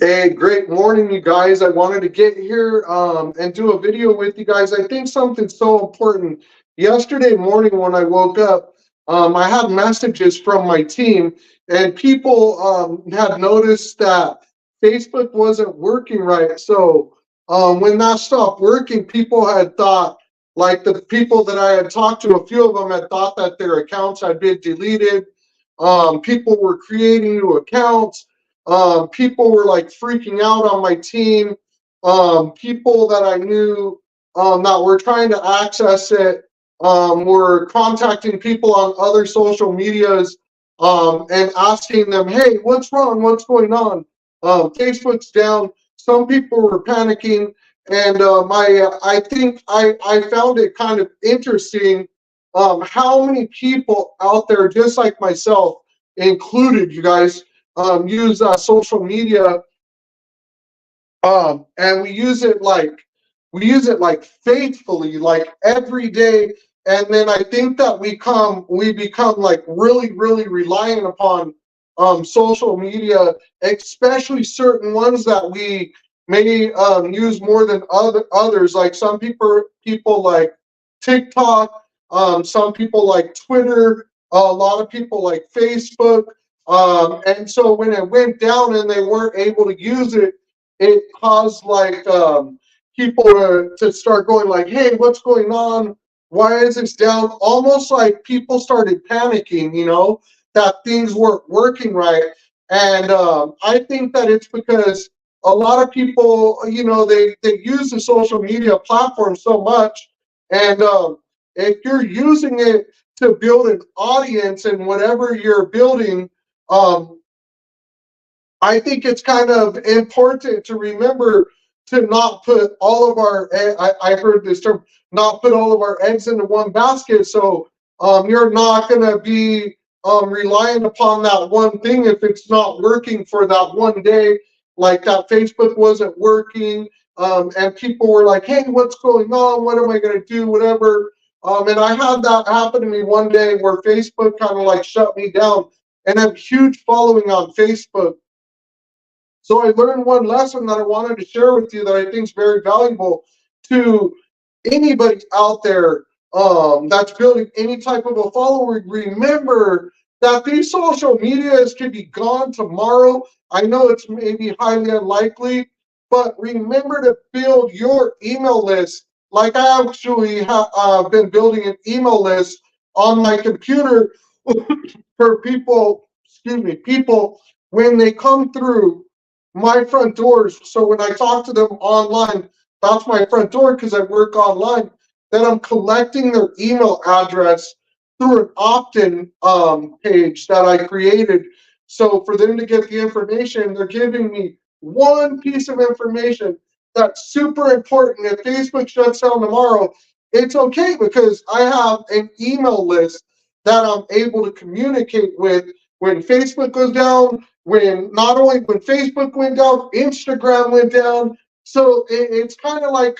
Hey, great morning, you guys. I wanted to get here and do a video with you guys. I think something's so important. Yesterday morning when I woke up, I had messages from my team, and people had noticed that Facebook wasn't working right. So when that stopped working, people had thought, like the people that I had talked to, a few of them had thought that their accounts had been deleted. People were creating new accounts. People were like freaking out on my team. People that I knew that were trying to access it were contacting people on other social medias and asking them, "Hey, what's wrong? What's going on? Facebook's down." Some people were panicking, and I think I found it kind of interesting how many people out there, just like myself, included, you guys, use social media, and we use it like faithfully, like every day. And then I think that we become like really reliant upon social media, especially certain ones that we may use more than others. Like some people like TikTok, some people like Twitter, a lot of people like Facebook. And so when it went down and they weren't able to use it, it caused like people to start going like, "Hey, what's going on? Why is this down?" Almost like people started panicking, that things weren't working right. And I think that it's because a lot of people, they use the social media platform so much, and if you're using it to build an audience and whatever you're building, um, I think it's kind of important to remember to not put all of our, I heard this term, not put all of our eggs into one basket. So you're not going to be relying upon that one thing if it's not working for that one day, like that Facebook wasn't working. And people were like, "Hey, what's going on? What am I going to do? Whatever." And I had that happen to me one day where Facebook kind of like shut me down. And I have a huge following on Facebook, so I learned one lesson that I wanted to share with you that I think is very valuable to anybody out there that's building any type of a following. Remember that these social medias can be gone tomorrow. I know it's maybe highly unlikely, but remember to build your email list. Like I actually have been building an email list on my computer for people, excuse me, people when they come through my front doors. So when I talk to them online, that's my front door because I work online. Then I'm collecting their email address through an opt-in page that I created. So for them to get the information, they're giving me one piece of information that's super important. If Facebook shuts down tomorrow, it's okay because I have an email list that I'm able to communicate with when Facebook goes down, when not only when Facebook went down, Instagram went down. So it's kind of like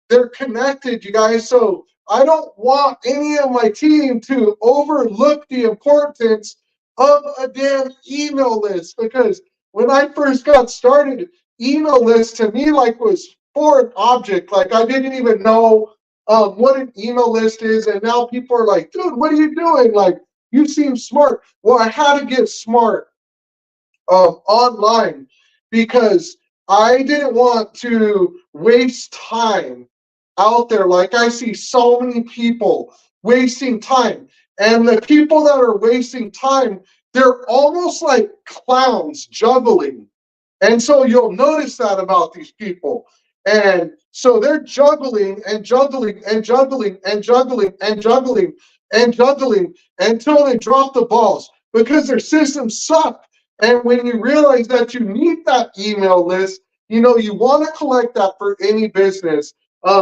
they're connected, you guys. So I don't want any of my team to overlook the importance of a damn email list, because when I first got started, email list to me like was foreign object. Like I didn't even know what an email list is, and now people are like, "Dude, what are you doing? Like, you seem smart." Well, I had to get smart online because I didn't want to waste time out there. Like I see so many people wasting time, and the people that are wasting time, they're almost like clowns juggling. And so you'll notice that about these people. And so they're juggling and juggling and juggling and juggling and juggling and juggling until they drop the balls because their systems suck. And when you realize that you need that email list, you want to collect that for any business.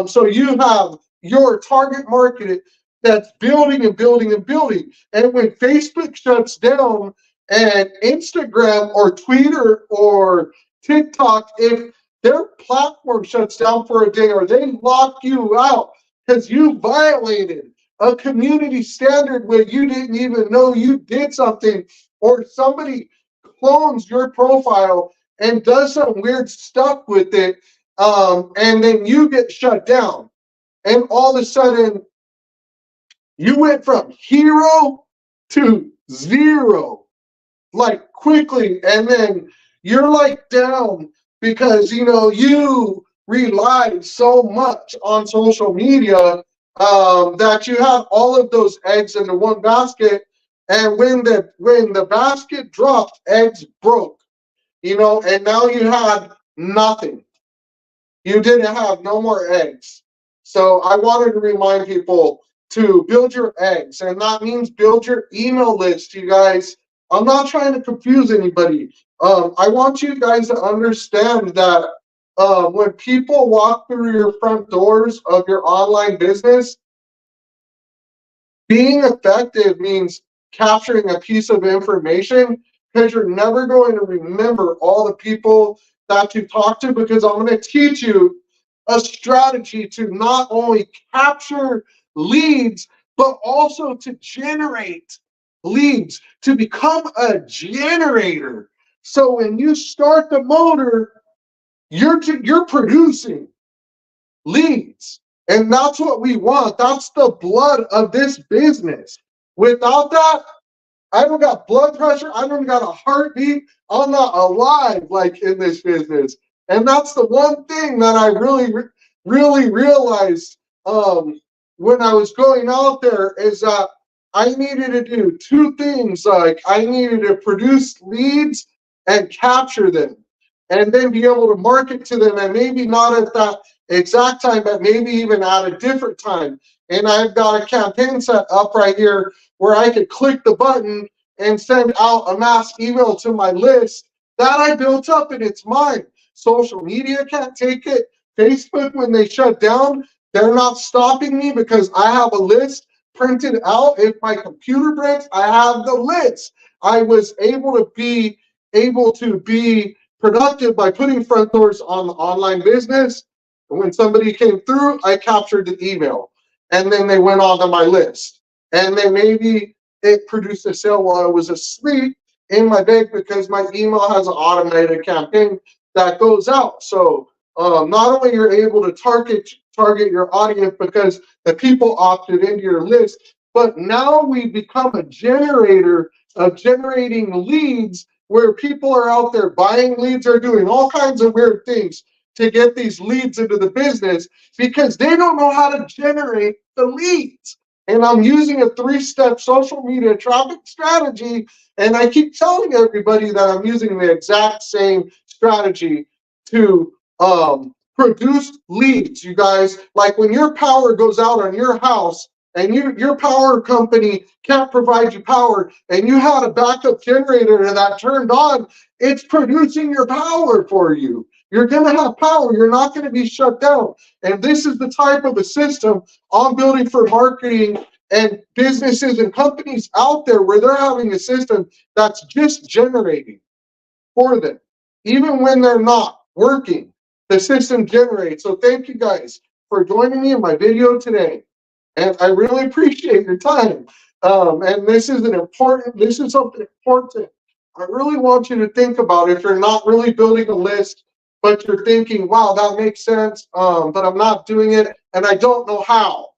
So you have your target market that's building and building and building. And when Facebook shuts down and Instagram or Twitter or TikTok, if their platform shuts down for a day or they lock you out because you violated a community standard where you didn't even know you did something, or somebody clones your profile and does some weird stuff with it, and then you get shut down. And all of a sudden, you went from hero to zero, like quickly, and then you're like down because you relied so much on social media, that you have all of those eggs into one basket, and when the basket dropped, eggs broke, and now you had nothing. You didn't have no more eggs. So I wanted to remind people to build your eggs, and that means build your email list, you guys. I'm not trying to confuse anybody. I want you guys to understand that when people walk through your front doors of your online business, being effective means capturing a piece of information, because you're never going to remember all the people that you talk to, because I'm going to teach you a strategy to not only capture leads, but also to generate leads, to become a generator. So when you start the motor, you're producing leads. And that's what we want. That's the blood of this business. Without that, I don't got blood pressure. I don't got a heartbeat. I'm not alive like in this business. And that's the one thing that I really realized, when I was going out there, is that I needed to do two things. Like, I needed to produce leads and capture them, and then be able to market to them, and maybe not at that exact time, but maybe even at a different time. And I've got a campaign set up right here where I could click the button and send out a mass email to my list that I built up, and it's mine. Social media can't take it. Facebook, when they shut down, they're not stopping me because I have a list printed out. If my computer breaks, I have the list. I was able to be productive by putting front doors on the online business. And when somebody came through, I captured the email, and then they went onto my list. And then maybe it produced a sale while I was asleep in my bed, because my email has an automated campaign that goes out. So not only you're able to target your audience because the people opted into your list, but now we become a generator of generating leads, where people are out there buying leads or doing all kinds of weird things to get these leads into the business, because they don't know how to generate the leads. And I'm using a 3-step social media traffic strategy, and I keep telling everybody that I'm using the exact same strategy to produce leads, you guys. Like, when your power goes out on your house, and your power company can't provide you power, and you had a backup generator that turned on, it's producing your power for you. You're going to have power. You're not going to be shut down. And this is the type of a system I'm building for marketing and businesses and companies out there, where they're having a system that's just generating for them. Even when they're not working, the system generates. So thank you guys for joining me in my video today. And I really appreciate your time. And this is something important. I really want you to think about, if you're not really building a list, but you're thinking, wow, that makes sense, but I'm not doing it, and I don't know how.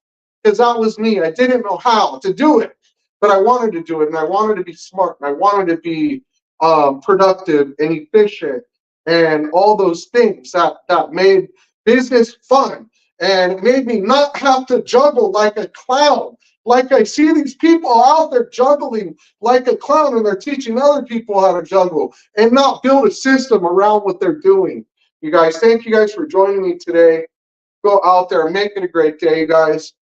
Because that was me. I didn't know how to do it, but I wanted to do it, and I wanted to be smart, and I wanted to be productive and efficient, and all those things that made business fun, and it made me not have to juggle like a clown. Like, I see these people out there juggling like a clown, and they're teaching other people how to juggle and not build a system around what they're doing. You guys, thank you guys for joining me today. Go out there and make it a great day, guys.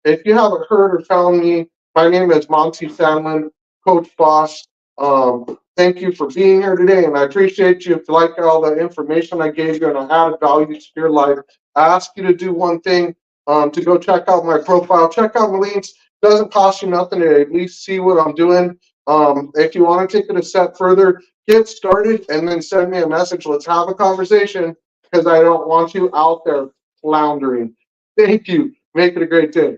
If you haven't heard or found me, my name is Monty Sandlin, Coach Boss. Thank you for being here today, and I appreciate you. If you like all the information I gave you and I added value to your life, I ask you to do one thing, to go check out my profile. Check out my links. Doesn't cost you nothing to at least see what I'm doing. If you want to take it a step further, get started and then send me a message. Let's have a conversation, because I don't want you out there floundering. Thank you. Make it a great day.